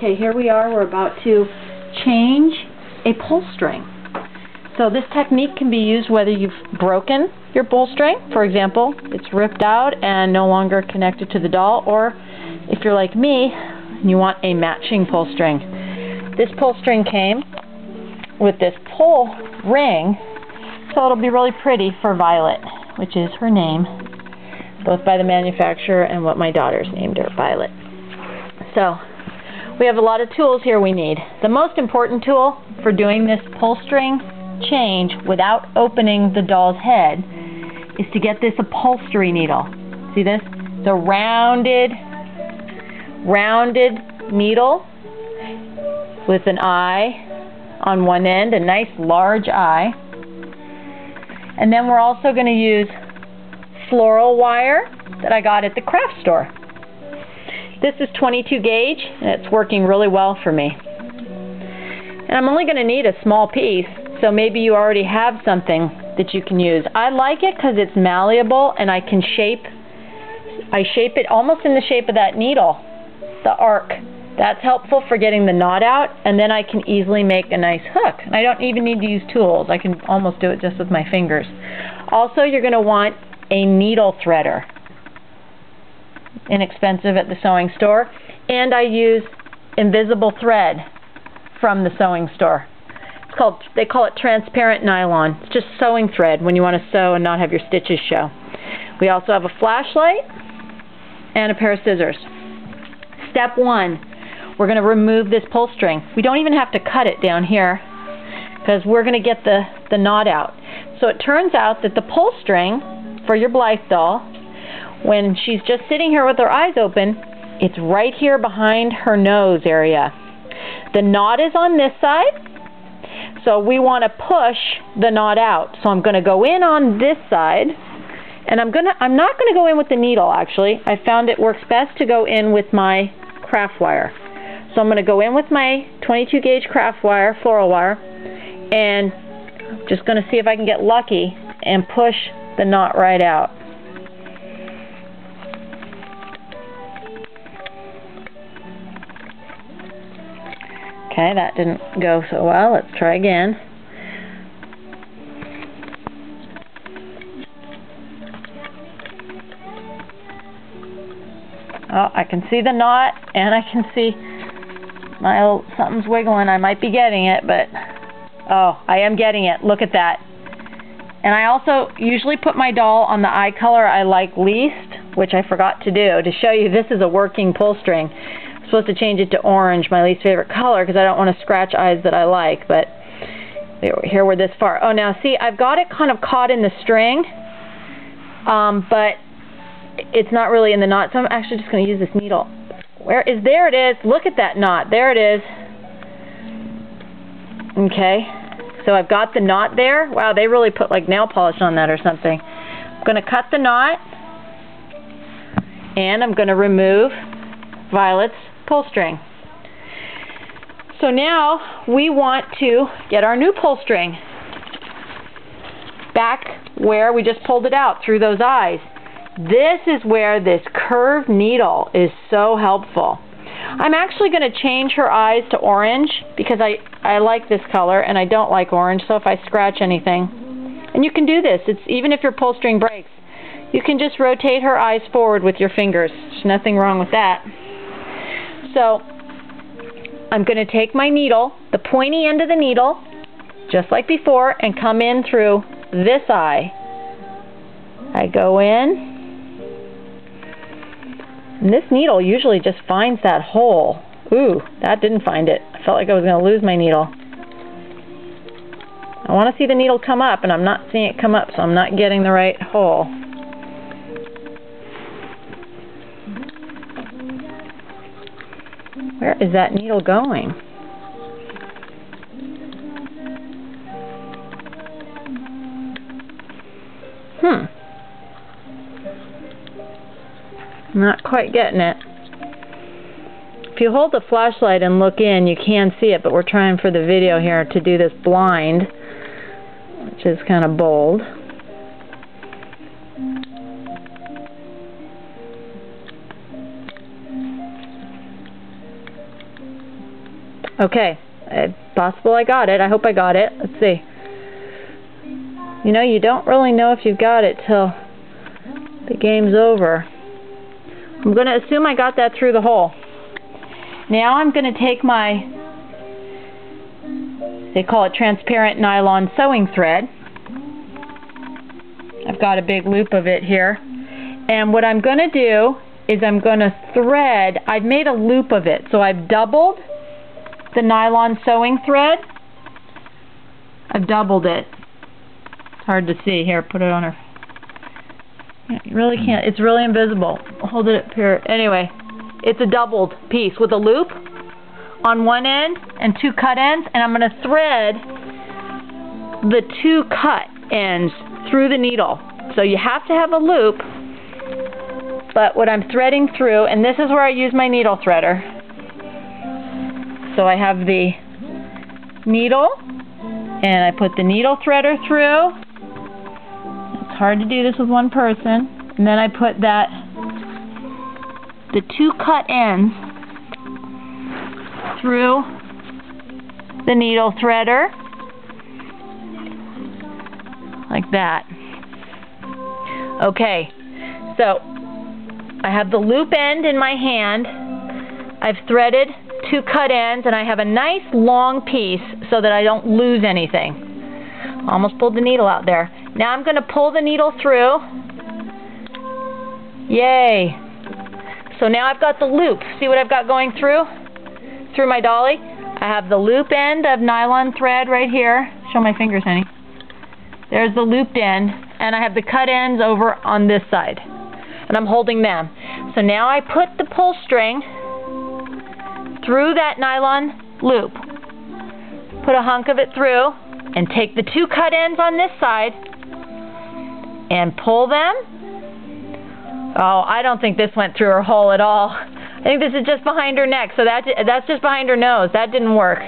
Okay, here we are. We're about to change a pull string. So this technique can be used whether you've broken your pull string, for example, it's ripped out and no longer connected to the doll, or if you're like me and you want a matching pull string. This pull string came with this pull ring, so it'll be really pretty for Violet, which is her name, both by the manufacturer and what my daughter's named her, Violet. So we have a lot of tools here we need. The most important tool for doing this pull string change without opening the doll's head is to get this upholstery needle. See this? It's a rounded needle with an eye on one end, a nice large eye. And then we're also going to use floral wire that I got at the craft store. This is 22 gauge and it's working really well for me. And I'm only going to need a small piece, so maybe you already have something that you can use. I like it because it's malleable and I shape it almost in the shape of that needle, the arc. That's helpful for getting the knot out, and then I can easily make a nice hook. And I don't even need to use tools. I can almost do it just with my fingers. Also, you're going to want a needle threader. Inexpensive at the sewing store. And I use invisible thread from the sewing store. They call it transparent nylon. It's just sewing thread when you want to sew and not have your stitches show. We also have a flashlight and a pair of scissors. Step 1. We're going to remove this pull string. We don't even have to cut it down here because we're going to get the knot out. So it turns out that the pull string for your Blythe doll, when she's just sitting here with her eyes open, it's right here behind her nose area. The knot is on this side, so we want to push the knot out. So I'm going to go in on this side, and I'm not going to go in with the needle actually. I found it works best to go in with my craft wire. So I'm going to go in with my 22 gauge craft wire, floral wire, and I'm just going to see if I can get lucky and push the knot right out. Okay, that didn't go so well. Let's try again. Oh, I can see the knot, and I can see something's wiggling. I might be getting it, but oh, I am getting it. Look at that. And I also usually put my doll on the eye color I like least, which I forgot to do, to show you this is a working pull string. I'm supposed to change it to orange, my least favorite color, because I don't want to scratch eyes that I like, but here we're this far. Oh, now see, I've got it kind of caught in the string, but it's not really in the knot, so I'm actually just going to use this needle. There it is. Look at that knot. There it is. Okay. So I've got the knot there. Wow, they really put like nail polish on that or something. I'm going to cut the knot, and I'm going to remove Violet's pull string. So now we want to get our new pull string back where we just pulled it out through those eyes. This is where this curved needle is so helpful. I'm actually going to change her eyes to orange because I like this color and I don't like orange, so if I scratch anything. And you can do this, even if your pull string breaks. You can just rotate her eyes forward with your fingers. There's nothing wrong with that. So I'm going to take my needle, the pointy end of the needle, just like before, and come in through this eye. I go in. And this needle usually just finds that hole. Ooh, that didn't find it. I felt like I was going to lose my needle. I want to see the needle come up, and I'm not seeing it come up, so I'm not getting the right hole. Where is that needle going? I'm not quite getting it. If you hold the flashlight and look in, you can see it, but we're trying for the video here to do this blind, which is kind of bold. Okay, possible I got it. I hope I got it. Let's see. You know, you don't really know if you've got it till the game's over. I'm going to assume I got that through the hole. Now I'm going to take my, they call it transparent nylon sewing thread. I've got a big loop of it here. And what I'm going to do is I'm going to thread, I've made a loop of it. So I've doubled the nylon sewing thread. I've doubled it. It's hard to see. Here, put it on her. You really can't. It's really invisible. Hold it up here. Anyway, it's a doubled piece with a loop on one end and 2 cut ends, and I'm going to thread the 2 cut ends through the needle. So you have to have a loop, but what I'm threading through, and this is where I use my needle threader. So I have the needle, and I put the needle threader through. It's hard to do this with one person. And then I put the 2 cut ends through the needle threader, like that. Okay, so I have the loop end in my hand. I've threaded 2 cut ends, and I have a nice long piece so that I don't lose anything. Almost pulled the needle out there. Now I'm going to pull the needle through. Yay! So now I've got the loop. See what I've got going through my dolly? I have the loop end of nylon thread right here. Show my fingers, honey. There's the looped end, and I have the cut ends over on this side. And I'm holding them. So now I put the pull string through that nylon loop. Put a hunk of it through, and take the 2 cut ends on this side and pull them. Oh, I don't think this went through her hole at all. I think this is just behind her neck, so that's just behind her nose. That didn't work.